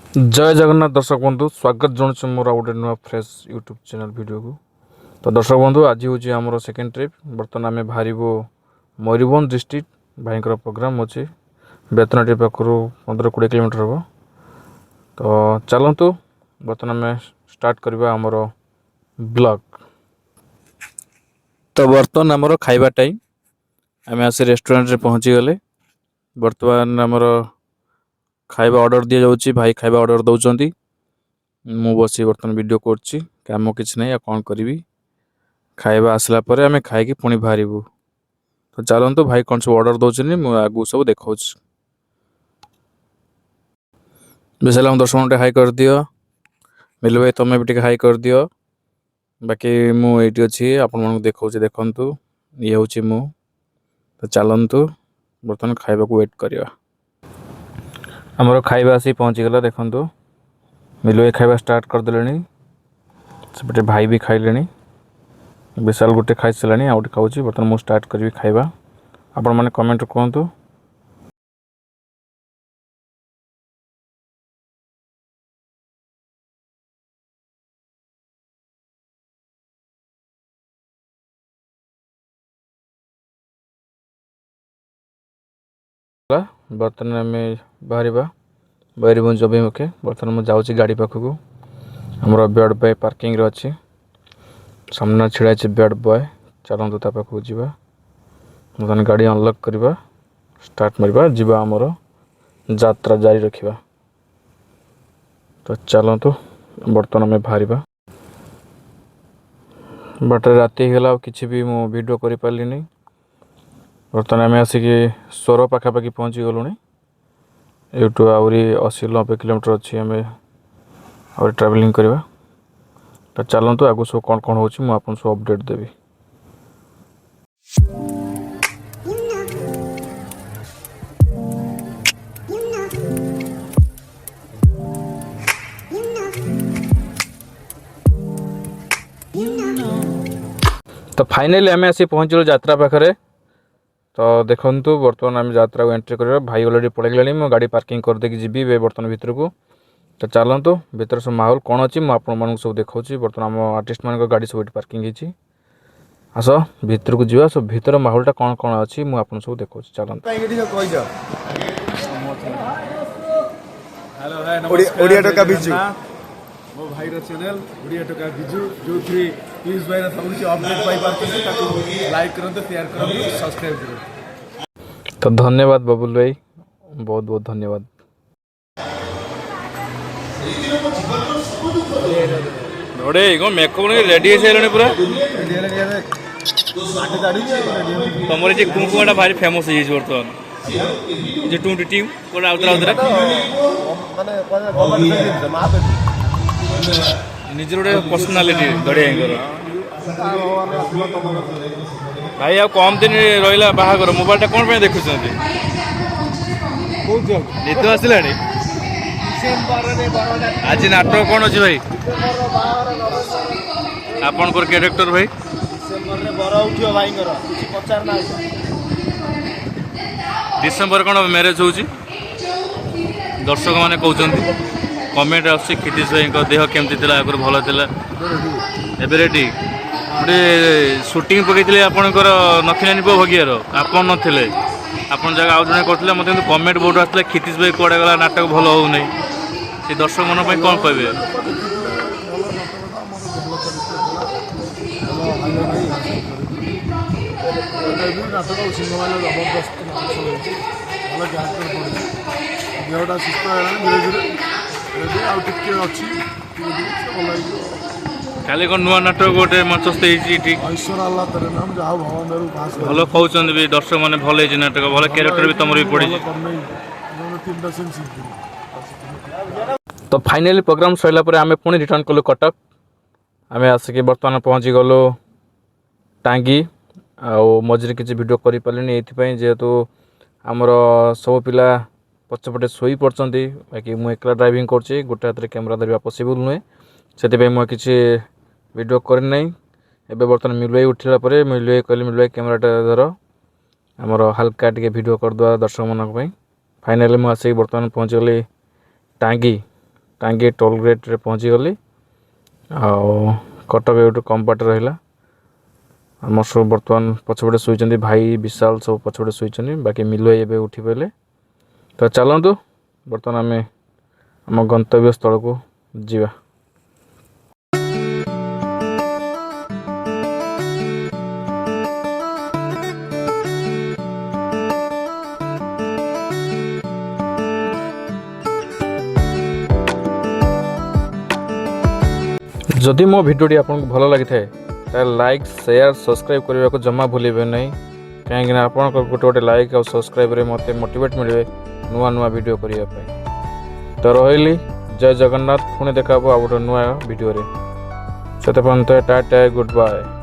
जय जगन्नाथ दर्शक बंधु स्वागत जनाऊँ मोर गोटे नुआ फ्रेश यूट्यूब चैनल वीडियो को। तो दर्शक बंधु आज हूँ आमर सेकेंड ट्रिप बर्तमान आम बाहर मयूरभंज डिस्ट्रिक्ट भाईकर प्रोग्राम अच्छे बेतनटी पाखु 15-20 किलोमीटर हम। तो चलतु बर्तमान आम स्टार्ट करवा आमर ब्लॉग। तो बर्तमान आमर खाइबा टाइम आम आसी रेस्टोरेंट रे पहुँची गले। बर्तमान आमर खाइबा ऑर्डर दिया जाउची भाई खाइबा ऑर्डर दउचंती। मु बसी बर्तमान वीडियो करछि काम किछि नै कौन करी खाइबा आसला परे आमे खाइकी पुणी बाहरबू। तो चलतु भाई कौन सब ऑर्डर दउछनी मु आगु सब देखाउछि। बेसला 10 मिनट हाई कर दियो मिलु भाई तमे भी टिके हाई कर दियो। बाकी मु एठी अछि आपन मन देखाउछि देखंतु ये होछि मु। तो चलतु बर्तमान खाइबा को वेट करिया। हमरो खाइबा आसी पहुँची गला देखंतु मिलु भाई खाइबा स्टार्ट कर देलेनी सेपटे भाई भी खाइलेनी विशाल गोटे खाई सारानी आउ गोटे खाऊँ बर्तमान मुझे स्टार्ट करी खाइबा आपण मैंने कमेंट कहतु। बर्तमान आम बाहर मयूरभंज अभिमुखे बर्तमान मुझे जाऊँगी गाड़ी पाखक आमर बेड बॉय पार्किंग रे अच्छी सामने छिड़ा बेड बॉय चलतु ता पाखक जावा बर्तमान गाड़ी अनलॉक करवा स्टार्ट मारवा जीवा आमर यात्रा जारी रखा। तो चलतु बर्तमान आम बाहर बाटर राति होगा किसी भी मु वीडियो कर पारि नहीं। बर्तमान आम आसिक स्वर पाखापाखि पहुँची गलुँ यूट्यूब आहरी 80-90 किलोमीटर अच्छी आम आहरी ट्रावेलिंग करवा। तो चलतु आगु सब कौन कौन हो आपन सब अपडेट देवी। तो फाइनली आम आसी पहुँचल यात्रा पाखे। तो देखंतु बर्तमान आम यात्रा को एंट्री करवा भाई अलरेडी पलैगलानी मो गाड़ी पार्किंग कर देकी जीवी बर्तमान भितर को। तो चलतु भीतर सब माहौल कौन अच्छी मुझे सब देखा बर्तमान आम आर्टिस्ट मान गाड़ी सब पार्किंग होती आस भीतर को जीवा सब भीतर माहौलटा कौन कौन अच्छी मुझे सब देखा चलतु। मो भाई चैनल ओडिया टका बिजू जो थी प्लीज भाई सब अपडेट पाई पारते ताकू लाइक करंतु शेयर करंतु सब्सक्राइब करंतु। तो धन्यवाद बबुल भाई बहुत बहुत धन्यवाद। नोड़े को मेकअप नहीं रेडी है पूरा तुम जे कुकुमाटा भारी फेमस है बर्तमान जे टूटी टीम कोन आउतरा निजर गोटे पर्सनालीटी गड़िया भाई आ कम दिन रहा बाहागर मोबाइल कौन पे देखुं निद आसला आज नाटक कौन अच्छी भाई आपण कैरेक्टर भाई डिसेम्बर कौन मैरेज हो दर्शक मैंने कहते कमेंट आसी क्षितिश भाई देह केमती आगर भल एवं रेडी गोटे सुटिंग पकई आपंकर नखिलानी पुआ भगियार आपन नथिले आपन जगह आउ जड़े करते मत कमेंट बहुत आसला क्षितिश भाई कड़े गला नाटक भल होना से दर्शक मन कौन कहे खाली कौन नुआ नाटक गोटे मंचस्थ भल कहते भी दर्शक मैंने भल नाटक भल क्यारेक्टर भी तुम भी पड़ी। तो फाइनली प्रोग्राम सरला आम पुणी रिटर्न कलु कटक आम आसिक बर्तमान पहुँची गलु टांगी आउ मझे किसी वीडियो कर पारे ये जेहेतु आमर सब पिला पछपटे शोई पड़ती बाकी मुझे एकला ड्राइविंग कर गोटे हाथ में कैमेरा धरवा पॉसिबल नुहे से मुझे किसी वीडियो करना एवं बर्तमान मिलु भाई उठला मिलु भाई कहले मिलु भाई कैमेराटा धर आमर हल्का टे वीडियो करदे दर्शक मान फाइनाली मुझे आसिक बर्तमान पहुँच गली टांगी टांगी टोल गेट रे पहुँची गली आउ कटक एठू कम बाट रहा आम सब बर्तमान पछपटे शुई भाई विशाल सब पछपटे शुई बाकी मिलु भाई एवं उठी पारे तो चलतु बर्तमान आम आम गंतव्य स्थल को जीवा। जदि मो भिडियोटी आपको भल लगी था लाइक शेयर सब्सक्राइब करने को जमा भूलिए नहीं कहीं आप गोटे गोटे लाइक और सब्सक्राइब रे मते मोटिवेट मिले नुआ नुआ वीडियो करने तो रही जय जगन्नाथ पुणी देखा आ गोटे नुआ वीडियो से टाटा गुड बाय।